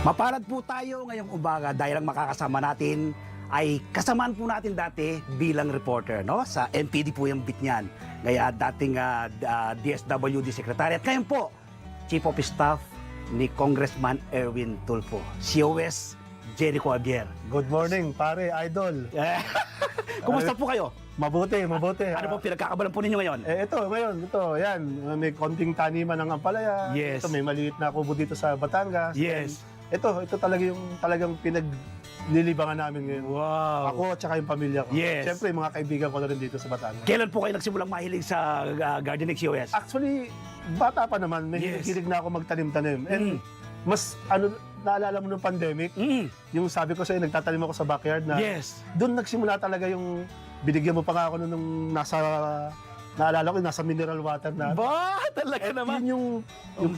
Mapalad po tayo ngayong umaga dahil ang makakasama natin ay kasamaan po natin dati bilang reporter, no? Sa MPD po yung bit niyan. Kaya dating DSWD Secretary. At ngayon po, Chief of Staff ni Congressman Erwin Tulfo. COS Jericho Abier. Good morning, pare, idol. Kumusta po kayo? Mabuti, mabuti. Ano po pinagkakabalan po ninyo ngayon? Ito, yan. May konting taniman ng ampalaya. Yes. Ito, may maliit na kubo dito sa Batangas. Yes. Ito talaga yung talagang pinaglilibangan namin ngayon. Wow. Ako at saka yung pamilya ko. Yes. Siyempre, yung mga kaibigan ko na rin dito sa Batangas. Kailan po kayo nagsimulang mahilig sa gardening, COS? Actually, bata pa naman, may Yes. hilig na ako magtanim-tanim. And mas, naalala mo nung pandemic, yung sabi ko sa'yo, nagtatanim ako sa backyard na Yes. doon nagsimula talaga yung binigyan mo pa nga ako nung naalala ko, nasa mineral water na. Ba, talaga naman. Yun yung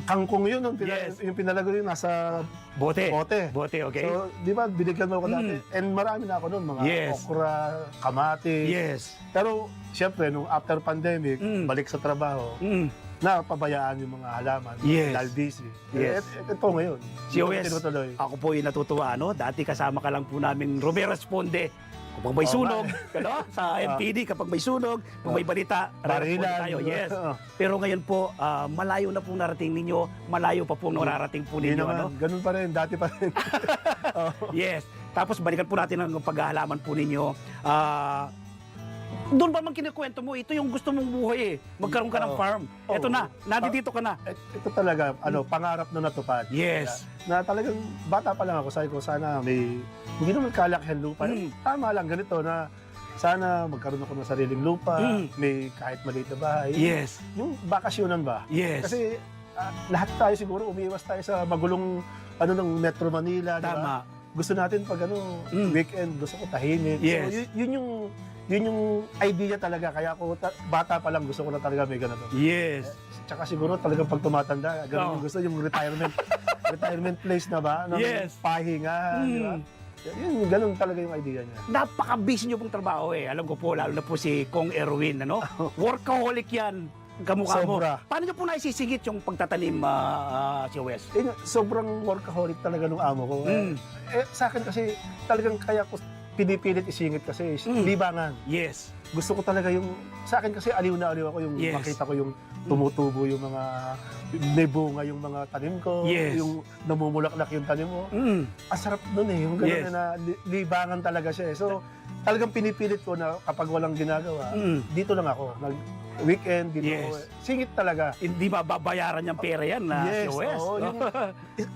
kangkong yun, Yes. yung pinalago yun, nasa Bote. bote. Bote, okay. So, di ba, binigyan mo ako dati. And marami na ako noon, mga Yes. okra, kamatis. Yes. Pero, syempre, nung after pandemic, Mm. balik sa trabaho, napabayaan yung mga halaman. Yes. Dahil busy. Yes. Ito ngayon. COS, Tinutuloy. ako po yung natutuwa, no? Dati kasama ka lang po namin, Romero Responde. Kapag may Oo, sunog, ano? Sa MPD, kapag may sunog, kung may balita, responde Barilan. tayo. Yes. Oo. Pero ngayon po, malayo na po narating ninyo, malayo pa po nararating po Hindi ninyo, naman, ano? ganun pa rin, dati pa rin. Yes. Tapos balikan po natin ang paghahalaman po ninyo. Doon ba man kinikwento mo, ito yung gusto mong buhay eh. Magkaroon ka ng Oo. farm. Oo. Ito na, nandito ka na. Ito talaga, pangarap na natupad. Yes. Na talagang bata pa lang ako, sabi ko, sana hindi naman kalakihan lupa. Mm. Tama lang, ganito na, sana magkaroon ako ng sariling lupa, may kahit maliit na bahay. Yes. Yung bakasyonan ba? Yes. Kasi lahat tayo siguro umiiwas tayo sa magulong ng Metro Manila, di ba? Tama. Gusto natin pag weekend, gusto ko tahimik. Yes. So, yun yung idea talaga. Kaya ako, bata pa lang, gusto ko na talaga may ganito. Yes. Tsaka siguro talagang pag tumatanda, ganun Oo. yung gusto, yung retirement place na ba? Yes. Pahinga, di ba? Yun, ganun talaga yung idea niya. Napaka-busy nyo pong trabaho eh. Alam ko po, lalo na po si Kong Erwin, ano? Workaholic yan. Kamukha mo. Sobra. Paano nyo po naisisingit yung pagtatanim, si Wes? Sobrang workaholic talaga nung amo ko. Sa akin kasi talagang kaya ko pinipilit isingit kasi libangan. Yes. Gusto ko talaga yung, sa akin kasi aliw na aliw ako yung Yes. makita ko yung tumutubo yung mga, may bunga yung mga tanim ko, Yes. yung namumulaklak yung tanim mo. Mm. Ang sarap nun eh, yung gano'n Yes. na libangan talaga siya eh. So, talagang pinipilit ko na kapag walang ginagawa, dito lang ako. Weekend, dito Yes. ako. Singit talaga. Hindi ba babayaran niyang pera yan na si Yes, Wes? oo,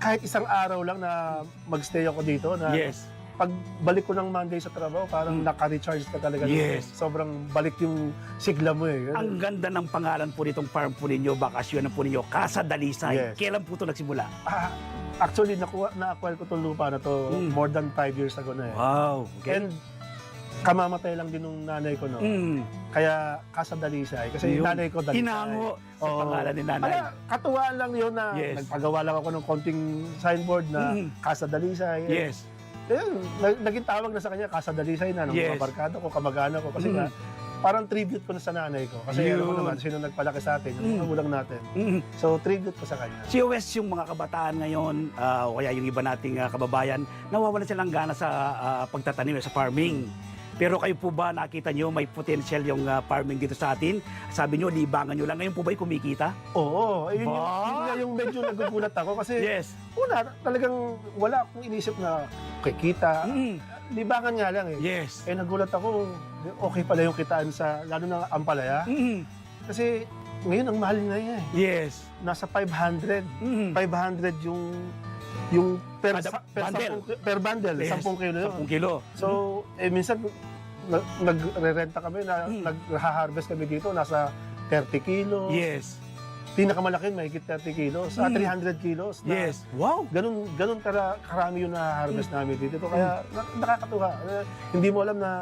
kahit isang araw lang na magstay ako dito, na Yes. pag balik ko ng Monday sa trabaho, parang naka-recharge ka talaga. Yes. Sobrang balik yung sigla mo eh. Ang ganda ng pangalan po nitong farm po ninyo, bakasyon po ninyo, Casa Dalisay. Yes. Kailan po ito nagsimula? Actually, na-acquire ko itong lupa na to more than 5 years ago na eh. Wow. Okay. And kamamatay lang din nung nanay ko, no? Kaya Casa Dalisay. Kasi yung nanay ko Dalisay. Hinango sa pangalan ni nanay. Kaya katuwaan lang yun na Yes. nagpagawa lang ako ng konting signboard na Casa Dalisay. Yes. Ayun, naging tawag na sa kanya, Casa Dalisay na, ng Yes. mga barkada ko, kamag-anak ko. Kasi nga, parang tribute ko na sa nanay ko. Kasi alam mo Yun. naman, sino nagpalaki sa atin, yung mga magulang natin. So, tribute ko sa kanya. Si Wes, yung mga kabataan ngayon, o kaya yung iba nating kababayan, nawawalan silang gana sa pagtatanim, sa farming. Pero kayo po ba, nakita nyo may potential yung farming dito sa atin? Sabi nyo, libangan nyo lang. Ngayon po ba'y kumikita? Oo, yun Ba? yun nga yung medyo nagugulat ako. Kasi Yes. una, talagang wala akong inisip na kikita. Libangan nga lang eh. Yes. Nagulat ako, okay pala yung kitaan sa, lalo na ampalaya. Kasi ngayon ang mahal na yan eh. Yes. Nasa 500. 500 yung per bundle. per bundle, Yes. 10 kilo yun. 10 kilo. So, minsan nagre-renta kami, nag-harvest kami dito, nasa 30 kilos. Yes. Pinakamalaki, mahigit 30 kilos. 300 kilos. Na, Yes. Wow. Ganun karami yung na-harvest namin dito. Kaya nakakatuwa. Hindi mo alam na,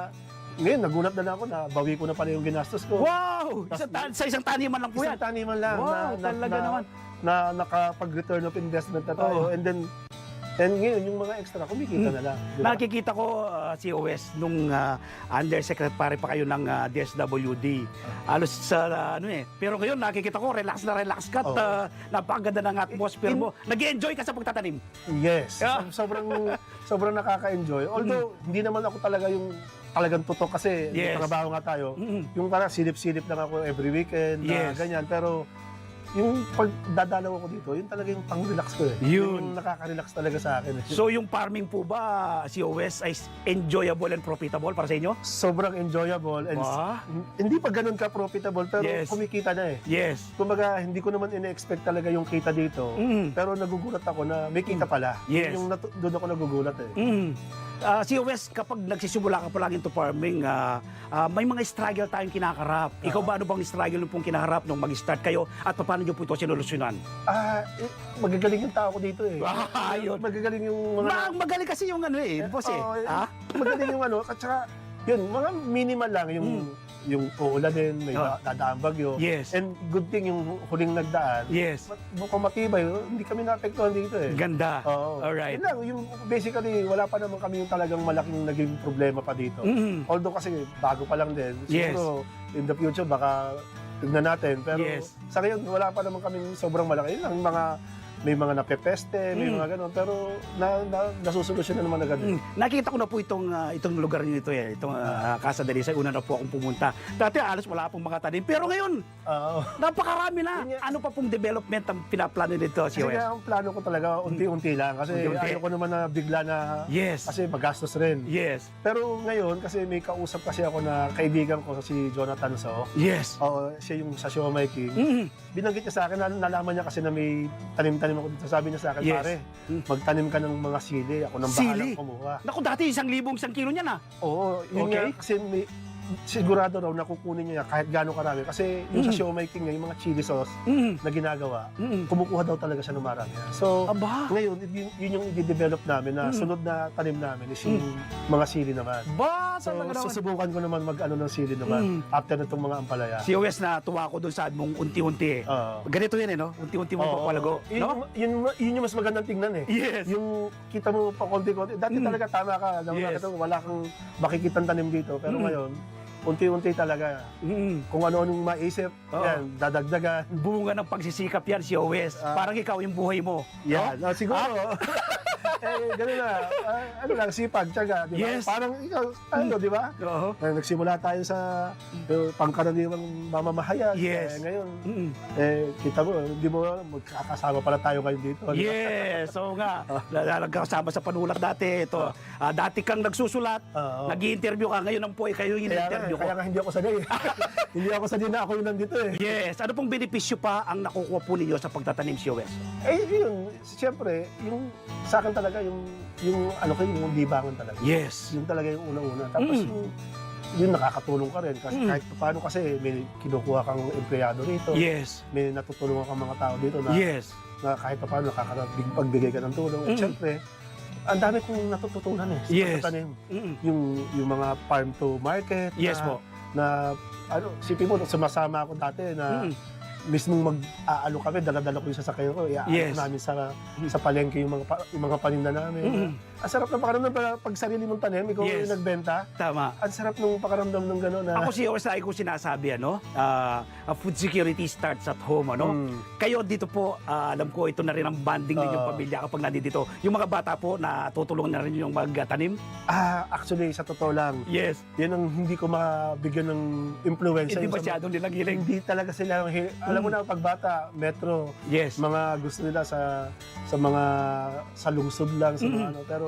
ngayon, nagulat na lang ako na bawi ko na pala yung ginastos ko. Wow! Sa isang taniman lang po yan. Isang taniman lang Wow, talaga naman. na nakapag-return of investment na tayo. Oo. And then, And ngayon, yung mga extra, kumikita na lang. Di ba? Nakikita ko si OS nung undersecretary pa kayo ng DSWD. Halos sa pero ngayon nakikita ko relax ka at Oo. napakaganda ng atmosphere mo. Nag-enjoy ka sa pagtatanim. Yes. Yeah. Sobrang nakaka-enjoy. Although, hindi naman ako talaga yung talagang tutok kasi Yes. trabaho nga tayo. Mm. Yung parang silip-silip lang ako every weekend, na Yes. ganyan. Pero yung pag dadalaw ako dito, yun talaga yung pang-relax ko eh. Yun. Yung nakaka-relax talaga sa akin. So yung farming po ba si OS ay enjoyable and profitable para sa inyo? Sobrang enjoyable and Wow. hindi pa ganun ka-profitable pero Yes. kumikita na eh. Yes. Kumbaga, hindi ko naman ine-expect talaga yung kita dito. Mm. Pero nagugulat ako na may kita pala. Yes. Yung doon ako nagugulat eh. Mm. Si OS, kapag nagsisimula ka pa lang into farming, may mga struggle tayong kinakarap. Ikaw ba ano bang struggle nung pong kinaharap nung mag-start kayo at paano nyo po ito sinulusyonan? Magagaling yung tao ko dito eh. Yun. Magagaling yung mga... Magaling kasi yung ano boss eh. Oo, Ah? magaling yung ano. At saka, yun, mga minimal lang yung uulanin, may Oh. dadaang bagyo. Yes. And good thing yung huling nagdaan. Yes. Mukhang matibay, hindi kami naapektuhan dito eh. Ganda. Oo. Alright. Yun lang, yung basically, wala pa naman kami yung talagang malaking naging problema pa dito. Mm. Although kasi bago pa lang din. Yes. Siguro, in the future, baka tignan natin. Pero Yes. sa ngayon, wala pa naman kami sobrang malaki. Yun lang, may mga napepeste, may mga gano'n. Pero nasusolusyon na naman agad. Nakita ko na po itong lugar niyo ito itong Casa de Lisa. Una na po akong pumunta. Dati alas wala pong mga tanim. Pero ngayon, Oo. napakarami na. Yun nga. Ano pa pong development ang pinaplano nito si Kasi OS? nga, ang plano ko talaga, unti-unti lang. Kasi Unti-unti. ayaw ko naman na bigla na, Yes. kasi magastos rin. Yes. Pero ngayon, kasi may kausap kasi ako na kaibigan ko, si Jonathan So. Yes. Oo, siya yung sa Siomai King. Mm. Binanggit niya sa akin, nalaman niya kasi na may tanim-tanim ako dito. Sabi niya sa akin, Yes. pare, Mm. magtanim ka ng mga sili. Ako nang Sili? bahalang kumuha. Naku, dati 1,000 kilo niyan ah. Oo, yun Okay. nga, kasi sigurado raw nakukunin niya kahit gaano karami. Kasi yung sa Siomai King, yung mga chili sauce Mm. na ginagawa, Mm. kumukuha daw talaga siya ng marami. So, Aba. ngayon, yun yung i-develop namin na sunod na tanim namin is yung mga sili naman. Ba, So, talaga naman. susubukan ko naman mag-ano ng sili naman after nitong mga ampalaya. Si OS na tuwa ko doon sa mong unti-unti Oo. Ganito yun no? Unti-unti mo Oo. papalago. No? Yun yung mas magandang tingnan eh. Yes. Yung kita mo pa konti-konti. Dati talaga tama ka. Yes. Wala kang makikitang tanim dito. Pero ngayon, unti-unti talaga. Mm. Kung ano-anong maisip, Oo. yan, dadagdagan. Bunga ng pagsisikap yan si OS. Parang ikaw yung buhay mo. Yan. No? Siguro. Gano'n na. Ano lang, sipag, tiyaga. Di ba? Yes. Parang ikaw, di ba? Oo. Nagsimula tayo sa pangkaraniwang mamamahayag. Yes. Ngayon, Mm. kita mo, hindi mo magkakasama pala tayo ngayon dito. di ba? Yes, so nga, nagkasama sa panulat dati. Ito, dati kang nagsusulat, Oo. nag-i-interview ka, ngayon ang po kayo yung in-interview ko. Kaya nga hindi ako sanay. Hindi ako sanay na ako yung nandito eh. Yes, ano pong benepisyo pa ang nakukuha po ninyo sa pagtatanim si OS? Yun, siyempre, yung sa akin talaga, yung ano ko, yung libangan talaga. Yes. Yung talaga yung unang-una. Tapos yung nakakatulong ka rin. Kasi kahit paano kasi may kinukuha kang empleyado rito. Yes. May natutulungan kang mga tao dito na, Yes. na kahit paano nakakapagbigay ka ng tulong. At siyempre, ang dami kong natututunan eh sa Yes. pagtatanim. Mm. Yung mga farm to market. Yes na, po. Na, sipin mo, sumasama ako dati na mismong mag-aalo kami, dala-dala ko yung sasakyan ko, iaano Yes. namin sa palengke yung mga paninda namin. Ang sarap ng pakiramdam pag sarili mong tanim, ikaw Yes. yung nagbenta. Tama. Ang sarap ng pakiramdam ng gano'n na... Ako si OS ko sinasabi, food security starts at home, Kayo dito po, alam ko ito na rin ang bonding ninyong pamilya kapag nandito. Yung mga bata po, natutulungan na rin yung magtanim? Actually, sa totoo lang, Yes. yan ang hindi ko mabigyan ng influensya. Hindi yung sa- masyadong nilang hiling. Hindi talaga sila, alam mo na, pag bata, metro, Yes. mga gusto nila sa mga sa lungsod lang, sa mga ano, pero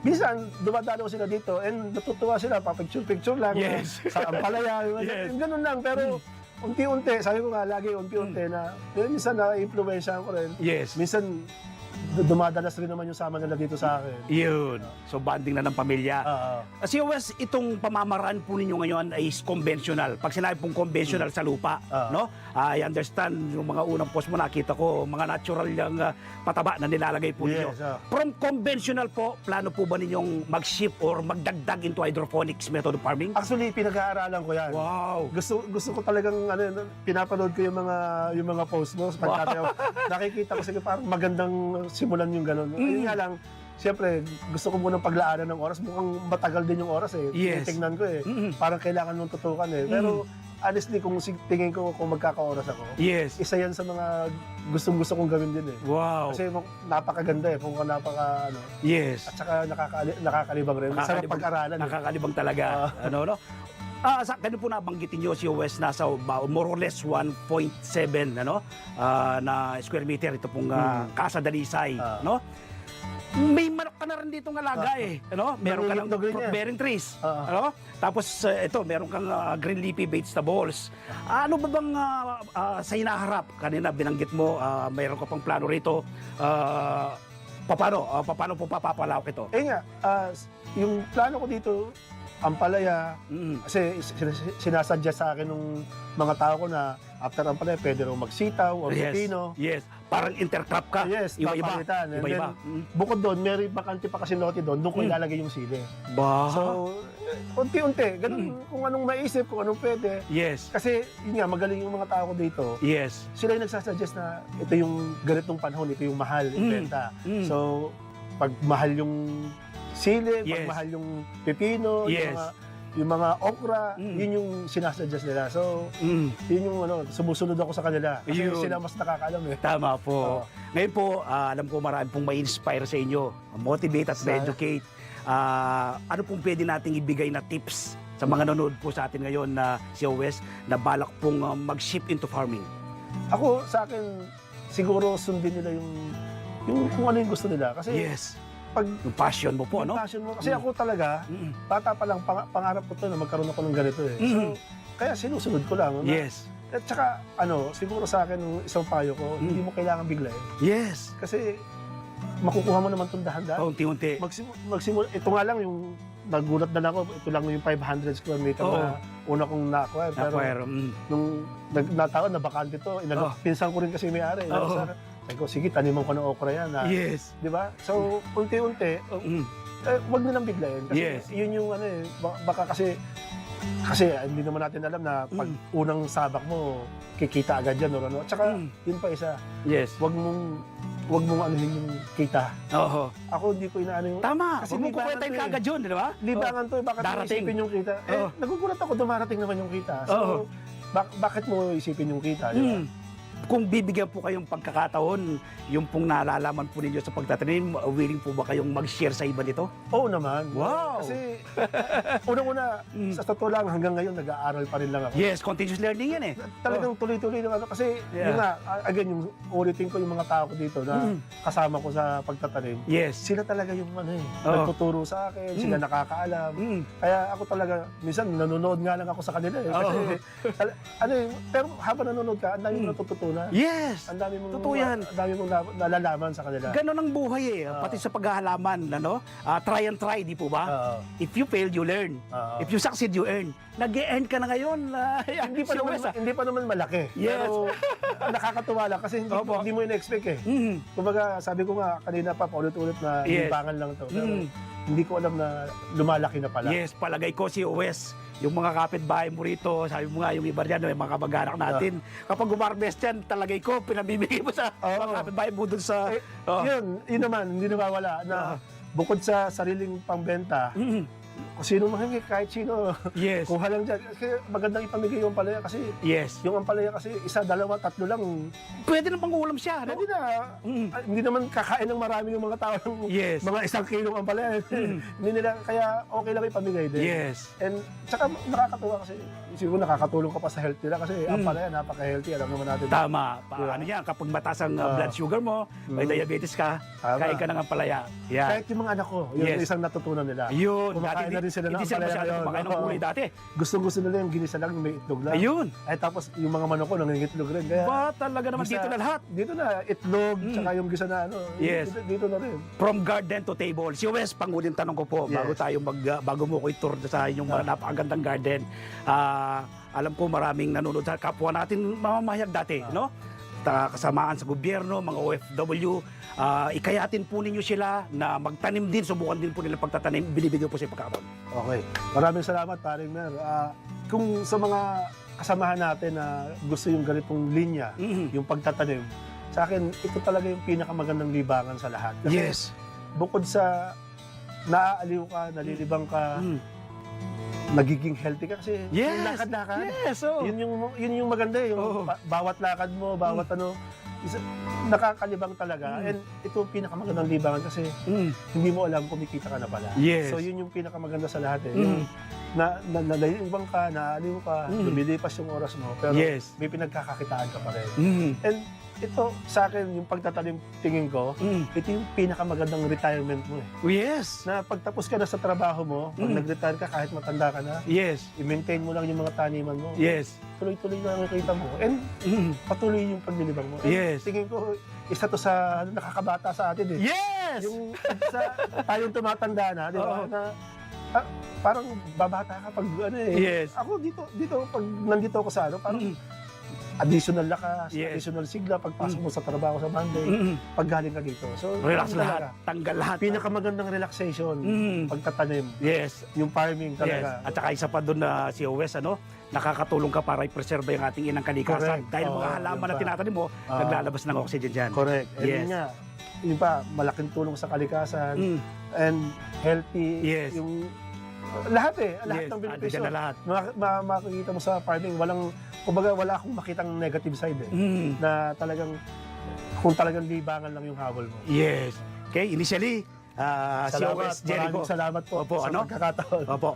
minsan, dumadalo sila dito and natutuwa sila, papicture-picture lang. Yes. Sa Ampalaya, Yes. yung ganun lang. Pero unti-unti, sabi ko nga lagi, unti-unti na, minsan na-influensya ko rin. Yes. Minsan, dumadalas rin naman yung sama nila dito sa akin. Yun. So, bonding na ng pamilya. Oo. Si OS, itong pamamaraan po ninyo ngayon ay conventional. Pag sinabi pong conventional sa lupa, no? I understand, yung mga unang post mo nakita ko, mga natural yung pataba na nilalagay po ninyo. Yes, oo. From conventional po, plano po ba ninyong mag-shift or magdagdag into hydroponics method of farming? Actually, pinag-aaralan ko yan. Wow. Gusto ko talagang pinapanood ko yung mga post mo. Nakikita ko sige parang magandang simulan yung gano'n. Ayun nga lang, siyempre, gusto ko munang paglaanan ng oras. Mukhang matagal din yung oras eh. Yes. Tingnan ko eh. Mm. Parang kailangan mong tutukan eh. Pero honestly, kung tingin ko kung magkakaoras ako, Yes. isa yan sa mga gustong-gusto kong gawin din eh. Wow. Kasi napakaganda eh. Kung napaka, Yes. at saka nakakalibang rin. Masarap Nakakalibang- pag-aralan eh. Nakakalibang talaga. No? Sa ganun po nabanggitin nyo si West nasa more or less 1.7 na square meter ito pong Casa Dalisay, no? May manok ka na rin dito ng alaga eh, ano? Meron ka ng Green fruit yan. bearing trees, ano? Tapos ito, meron kang green leafy vegetables. Ano ba bang sa hinaharap? Kanina binanggit mo, mayroon ka pang plano rito. Paano po papapalawak ito? Eh nga, yung plano ko dito, ampalaya, kasi sinasadya sa akin ng mga tao ko na after ampalaya, pwede raw magsitaw o pipino. Yes. Parang intercrop ka. Yes, Iba-iba. papalitan. And Iba-iba. then, bukod doon, may bakante pa kasi lote doon, doon ko ilalagay yung sili. Ba? So, unti-unti, ganun, kung anong maisip, kung anong pwede. Yes. Kasi, yun nga, magaling yung mga tao ko dito. Yes. Sila yung nagsasuggest na ito yung ganitong panahon, ito yung mahal, ibenta. So, pag mahal yung sili, Yes. pag mahal yung pipino, Yes. yung mga okra, yun yung sinasuggest nila. So, yun yung sumusunod ako sa kanila. Kasi Yun. sila mas nakakaalam eh. Tama po. Oo. Ngayon po, alam ko marami pong may inspire sa inyo, motivate at educate. Ano pong pwede nating ibigay na tips sa mga nanonood po sa atin ngayon na si West na balak pong mag-shift into farming? Ako, sa akin, siguro sundin nila yung kung ano yung gusto nila. Kasi Yes. pag Yung passion mo po, yung no? passion mo, kasi ako talaga, bata pa lang, pangarap ko to na magkaroon ako ng ganito eh. So, kaya sinusunod ko lang. Yes. At saka, siguro sa akin, yung isang payo ko, hindi mo kailangan biglayin. Yes. Kasi, makukuha mo naman itong dahan-dahan. Unti-unti. Magsimula, ito nga lang yung, nagulat na ako, ito lang yung 500 square meter na una kong na-acquire. Pero, nung nataon na bakante to, pinsan ko rin kasi may-ari. Sabi ko, sige, taniman ko ng okra yan. Yes. Di ba? So, unti-unti, wag nilang biglayin. Kasi Yes. yun yung baka kasi hindi naman natin alam na pag unang sabak mo, kikita agad yan or ano. At saka, yun pa isa, Yes. wag mong anuhin yung kita. Oo. Ako hindi ko inaano yung... Tama. Kasi Huwag mo libangan kukwentahin to eh. kagad yun, di ba? Libangan to, bakit mo Darating. isipin yung kita? Nagugulat ako, dumarating naman yung kita. So, Oo. bakit mo isipin yung kita? Di ba? Kung bibigyan po kayong pagkakataon, yung pong nalalaman po ninyo sa pagtatanim, willing po ba kayong mag-share sa iba nito? Oo naman. Wow. Kasi, unang-una, sa totoo lang, hanggang ngayon, nag-aaral pa rin lang ako. Yes, continuous learning yan eh. Talagang tuloy-tuloy ng Kasi, Yeah. yun nga, again, yung ulitin ko yung mga tao ko dito na kasama ko sa pagtatanim. Yes. Sila talaga yung nagtuturo sa akin, sila nakakaalam. Kaya ako talaga, minsan nanonood nga lang ako sa kanila eh. Kasi, pero habang nanonood ka, ang dami mong natututunan. Yes. Ang dami mong, Totoo yan. ang dami mong nalalaman sa kanila. Ganon ang buhay eh. Pati sa paghahalaman, try and try, di po ba? Oo. If you fail, you learn. Oo. If you succeed, you earn. Nag-e-earn ka na ngayon. Hindi pa naman malaki. Yes. Pero nakakatuwa lang kasi Opo. hindi mo in-expect eh. Kumbaga, sabi ko nga kanina pa paulit-ulit na Yes. libangan lang to. Pero hindi ko alam na lumalaki na pala. Yes, palagay ko si Wes, yung mga kapitbahay mo rito, sabi mo nga yung iba dyan, yung mga kamag-anak natin, kapag gumarbest yan, talagay ko, pinabibigay mo sa mga kapitbahay mo dun sa... Yun naman, hindi nawawala na bukod sa sariling pangbenta, kung sino mahingi, kahit sino, Yes. kuha lang dyan. Kasi magandang ipamigay yung ampalaya kasi Yes. yung ampalaya kasi isa, dalawa, tatlo lang. Pwede na pang ulam siya, no? Hindi na, hindi naman kakain ng marami yung mga tao ng Yes. mga 1 kilong ampalaya. Hindi nila, kaya okay lang ipamigay din. Yes. And tsaka nakakatuwa kasi siguro nakakatulong ka pa sa health nila kasi ampalaya napaka-healthy, alam naman natin. Tama. Diba? Ano yan, kapag mataas ang blood sugar mo, may diabetes ka, Tama. kain ka ng ampalaya. Yan. Kahit yung mga anak ko, yun Yes. yung isang natutunan nila. Ayun. Kumakain na rin sila ng Hindi sila ampalaya masyado ngayon. kumakain ng gulay dati. Gustong-gusto nila yung ginisa lang, yung may itlog lang. Ayun. Ay tapos yung mga manok ko nangingitlog rin. Kaya Ba, talaga naman gisa- dito na lahat. Dito na, itlog, tsaka yung gisa na ano. Yes. Dito na rin. From garden to table. Si Wes, panguling tanong ko po, Yes. bago mo ko i-tour sa inyong mga napakagandang garden. Alam ko maraming nanonood sa kapwa natin mamamahayag dati, no? Kasamaan sa gobyerno, mga OFW, ikayatin po ninyo sila na magtanim din, subukan din po nila pagtatanim, binibigyan po sa pagkakataon. Okay. Maraming salamat, paring Mer. Kung sa mga kasamahan natin na gusto yung ganitong linya, yung pagtatanim, sa akin, ito talaga yung pinakamagandang libangan sa lahat. Kasi Yes. bukod sa naaaliw ka, nalilibang ka, nagiging healthy ka kasi Yes. yung lakad-lakad. Yes, oh. Yun yung maganda, yung Oo. bawat lakad mo, bawat nakakalibang talaga. And ito yung pinakamagandang libangan kasi hindi mo alam kumikita ka na pala. Yes. So yun yung pinakamaganda sa lahat eh. Mm. Yung nalilibang ka, naaliw ka, lumilipas yung oras mo, pero Yes. may pinagkakakitaan ka pa rin. Mm. And ito, sa akin, yung pagtatalim tingin ko, ito yung pinakamagandang retirement mo eh. Yes. Na pagtapos ka na sa trabaho mo, pag nag-retire ka, kahit matanda ka na, Yes. i-maintain mo lang yung mga taniman mo. Yes. Tuloy-tuloy na nakikita mo. And patuloy yung paglilibang mo. And Yes. tingin ko, isa to sa nakakabata sa atin eh. Yes. Yung tayong tumatanda na, di ba? Oo. Na, parang babata ka pag ano eh. Yes. Ako dito pag nandito ako sa ano, parang additional lakas, Yes. additional sigla pagpasok mo sa trabaho sa Monday, pag galing ka dito. So, Relax ano lahat. talaga, Tanggal lahat. pinakamagandang relaxation, pagtatanim, Yes. yung farming Yes. talaga. At saka isa pa doon na si Owes, nakakatulong ka para i-preserve yung ating inang kalikasan. Correct. Dahil Oo, mga halaman yun na pa. tinatanim mo, naglalabas ng oxygen dyan. Correct. And Yes. yun nga, yun pa, malaking tulong sa kalikasan, and healthy, Yes. yung lahat Yes. ng Andyan benepisyo. na lahat. Makikita mo sa farming, wala akong makitang negative side eh. Na talagang, kung talagang libangan lang yung habol mo. Yes. Okay, initially, si Owes Jericho. Maraming salamat po Opo, sa ano? pagkakataon. Opo.